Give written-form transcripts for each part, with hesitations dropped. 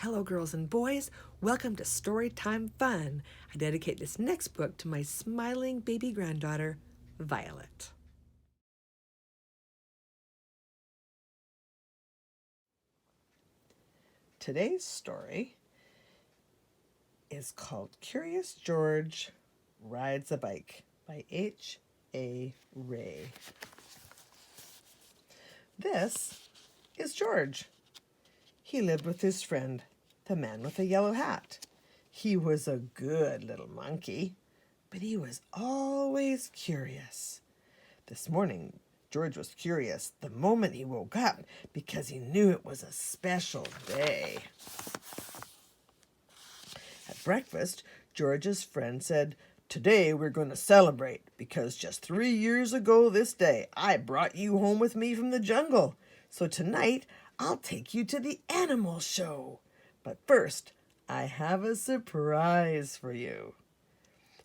Hello, girls and boys. Welcome to Storytime Fun. I dedicate this next book to my smiling baby granddaughter, Violet. Today's story is called Curious George Rides a Bike by H.A. Rey. This is George. He lived with his friend, the man with the yellow hat. He was a good little monkey, but he was always curious. This morning, George was curious the moment he woke up because he knew it was a special day. At breakfast, George's friend said, "Today we're going to celebrate because just 3 years ago this day, I brought you home with me from the jungle. So tonight, I'll take you to the animal show. But first, I have a surprise for you."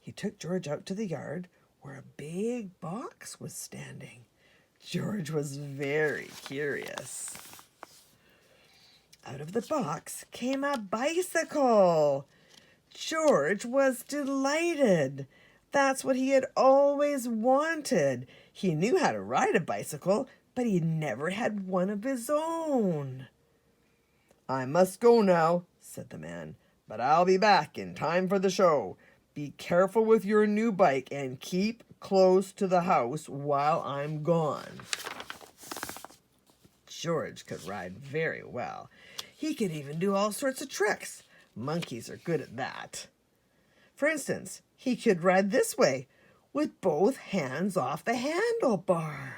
He took George out to the yard where a big box was standing. George was very curious. Out of the box came a bicycle. George was delighted. That's what he had always wanted. He knew how to ride a bicycle, but he never had one of his own. "I must go now," said the man, "but I'll be back in time for the show. Be careful with your new bike and keep close to the house while I'm gone." George could ride very well. He could even do all sorts of tricks. Monkeys are good at that. For instance, he could ride this way with both hands off the handlebar.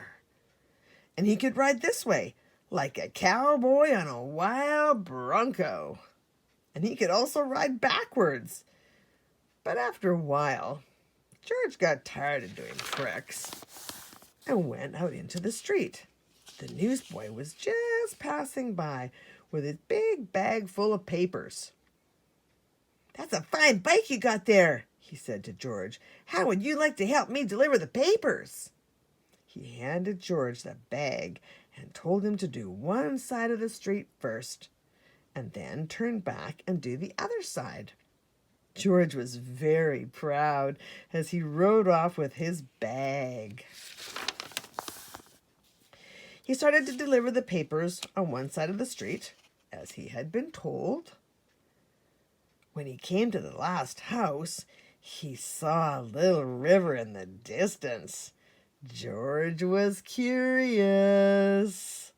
And he could ride this way like a cowboy on a wild bronco. And he could also ride backwards. But after a while, George got tired of doing tricks and went out into the street. The newsboy was just passing by with his big bag full of papers. "That's a fine bike you got there," he said to George. "How would you like to help me deliver the papers?" He handed George the bag and told him to do one side of the street first, and then turn back and do the other side. George was very proud as he rode off with his bag. He started to deliver the papers on one side of the street, as he had been told. When he came to the last house, he saw a little river in the distance. George was curious.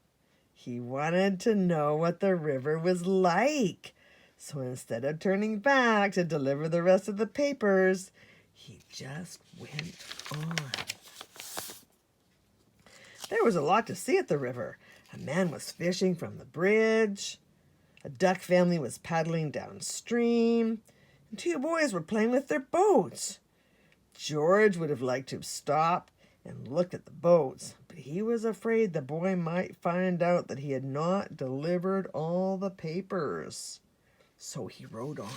He wanted to know what the river was like. So instead of turning back to deliver the rest of the papers, he just went on. There was a lot to see at the river. A man was fishing from the bridge. A duck family was paddling downstream. And 2 boys were playing with their boats. George would have liked to have stopped and looked at the boats, but he was afraid the boy might find out that he had not delivered all the papers. So he rode on.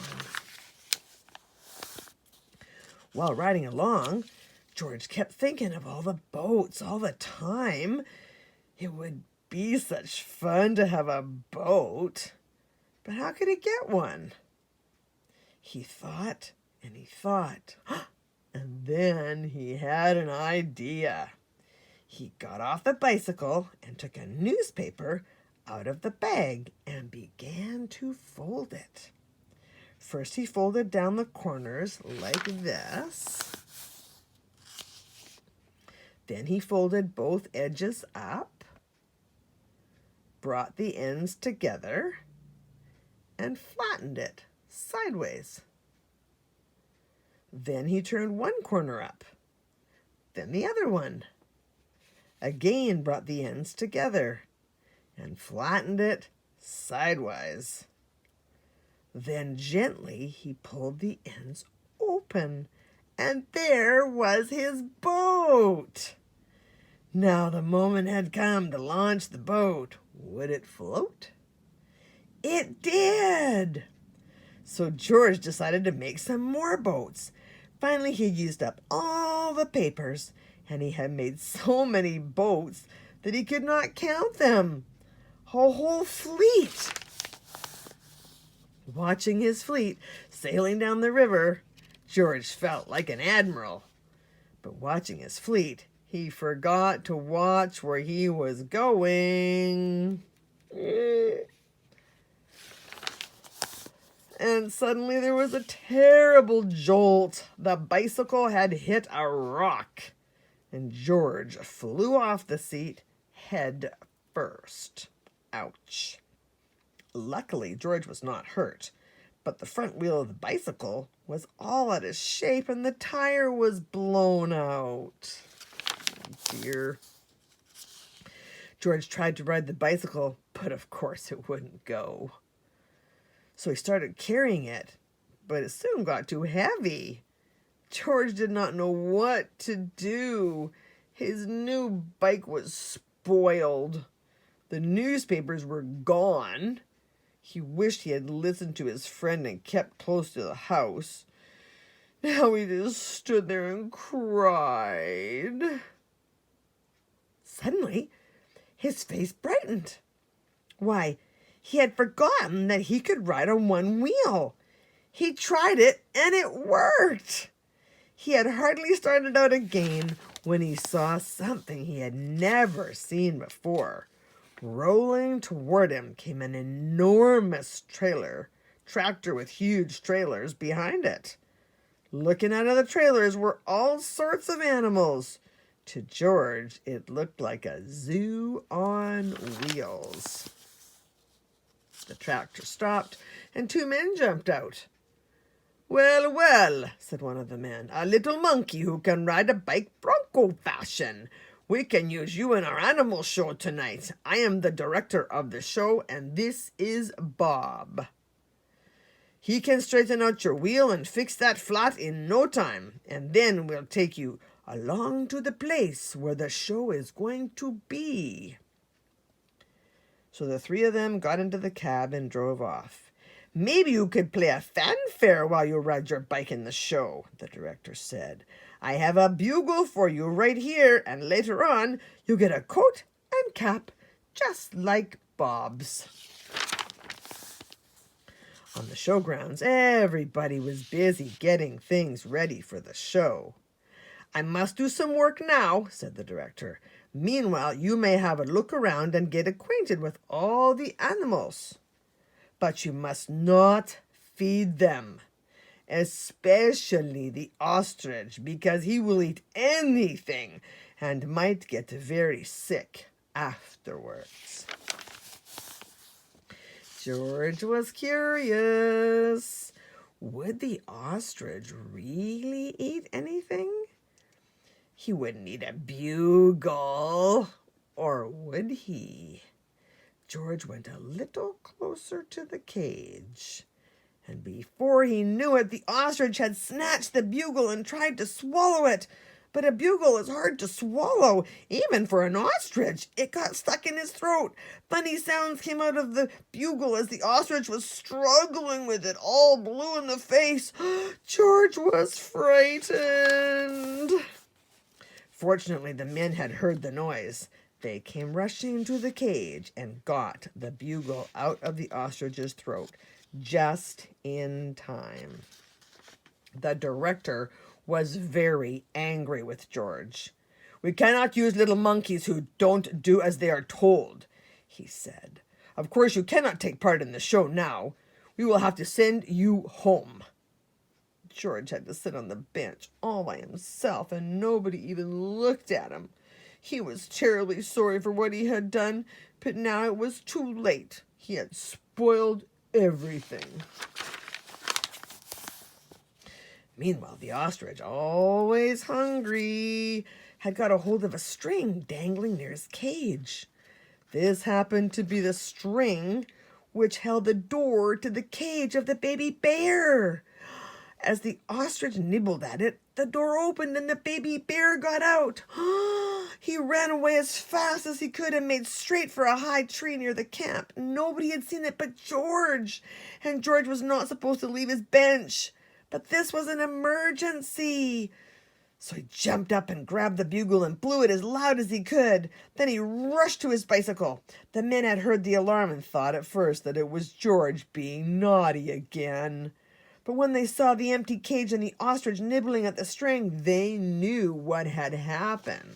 While riding along, George kept thinking of all the boats all the time. It would be such fun to have a boat, but how could he get one? He thought and he thought, and then he had an idea. He got off the bicycle and took a newspaper out of the bag and began to fold it. First, he folded down the corners like this. Then he folded both edges up, brought the ends together, and flattened it sideways. Then he turned one corner up, then the other one. Again brought the ends together and flattened it sidewise. Then gently he pulled the ends open, and there was his boat. Now the moment had come to launch the boat. Would it float? It did! So George decided to make some more boats. Finally, he used up all the papers, and he had made so many boats that he could not count them. A whole fleet. watching his fleet sailing down the river, George felt like an admiral. But watching his fleet, he forgot to watch where he was going. And suddenly there was a terrible jolt. The bicycle had hit a rock, and George flew off the seat head first. Ouch. Luckily, George was not hurt, but the front wheel of the bicycle was all out of shape and the tire was blown out. Oh, dear. George tried to ride the bicycle, but of course it wouldn't go. So he started carrying it, but it soon got too heavy. George did not know what to do. His new bike was spoiled. The newspapers were gone. He wished he had listened to his friend and kept close to the house. Now he just stood there and cried. Suddenly, his face brightened. Why, he had forgotten that he could ride on one wheel. He tried it, and it worked. He had hardly started out again when he saw something he had never seen before. Rolling toward him came an enormous tractor with huge trailers behind it. Looking out of the trailers were all sorts of animals. To George, it looked like a zoo on wheels. The tractor stopped, and two men jumped out. "Well, well," said one of the men, "a little monkey who can ride a bike bronco fashion. We can use you in our animal show tonight. I am the director of the show, and this is Bob. He can straighten out your wheel and fix that flat in no time, and then we'll take you along to the place where the show is going to be." So the three of them got into the cab and drove off. "Maybe you could play a fanfare while you ride your bike in the show," the director said. "I have a bugle for you right here, and later on you get a coat and cap just like Bob's." On the showgrounds, everybody was busy getting things ready for the show. "I must do some work now," said the director. "Meanwhile, you may have a look around and get acquainted with all the animals. But you must not feed them, especially the ostrich, because he will eat anything and might get very sick afterwards." George was curious. Would the ostrich really eat anything? He wouldn't eat a bugle, or would he? George went a little closer to the cage, and before he knew it, the ostrich had snatched the bugle and tried to swallow it. But a bugle is hard to swallow, even for an ostrich. It got stuck in his throat. Funny sounds came out of the bugle as the ostrich was struggling with it, all blue in the face. George was frightened. Fortunately, the men had heard the noise. They came rushing to the cage and got the bugle out of the ostrich's throat just in time. The director was very angry with George. "We cannot use little monkeys who don't do as they are told," he said. "Of course, you cannot take part in the show now. We will have to send you home." George had to sit on the bench all by himself, and nobody even looked at him. He was terribly sorry for what he had done, but now it was too late. He had spoiled everything. Meanwhile, the ostrich, always hungry, had got a hold of a string dangling near his cage. This happened to be the string which held the door to the cage of the baby bear. As the ostrich nibbled at it, the door opened and the baby bear got out. He ran away as fast as he could and made straight for a high tree near the camp. Nobody had seen it but George, and George was not supposed to leave his bench. But this was an emergency. So he jumped up and grabbed the bugle and blew it as loud as he could. Then he rushed to his bicycle. The men had heard the alarm and thought at first that it was George being naughty again. But when they saw the empty cage and the ostrich nibbling at the string, they knew what had happened.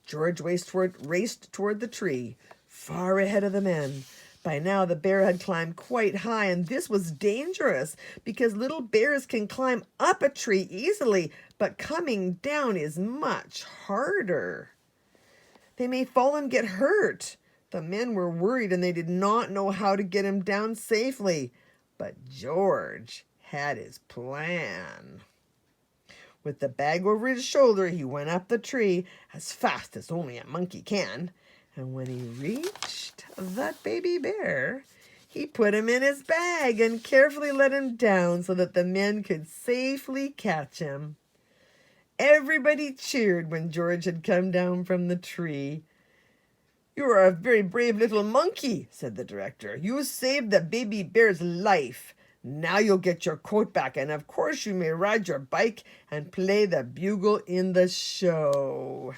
George raced toward the tree, far ahead of the men. By now the bear had climbed quite high, and this was dangerous because little bears can climb up a tree easily, but coming down is much harder. They may fall and get hurt. The men were worried and they did not know how to get him down safely, but George had his plan. With the bag over his shoulder, he went up the tree as fast as only a monkey can. And when he reached that baby bear, he put him in his bag and carefully let him down so that the men could safely catch him. Everybody cheered when George had come down from the tree. "You are a very brave little monkey," said the director. "You saved the baby bear's life. Now you'll get your coat back, and of course you may ride your bike and play the bugle in the show."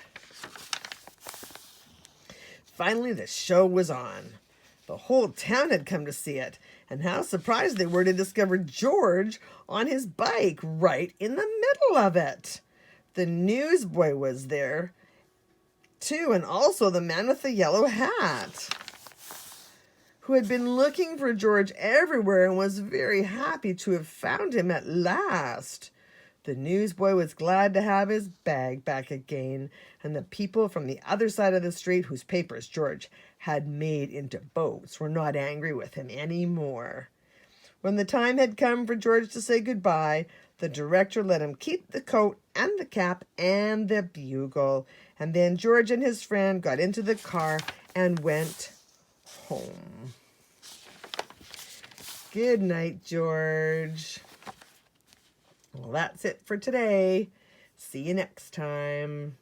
Finally, the show was on. The whole town had come to see it, and how surprised they were to discover George on his bike right in the middle of it. The newsboy was there, too, and also the man with the yellow hat, who had been looking for George everywhere and was very happy to have found him at last. The newsboy was glad to have his bag back again, and the people from the other side of the street whose papers George had made into boats were not angry with him any more. When the time had come for George to say goodbye, the director let him keep the coat and the cap and the bugle, and then George and his friend got into the car and went home. Good night, George. Well, that's it for today. See you next time.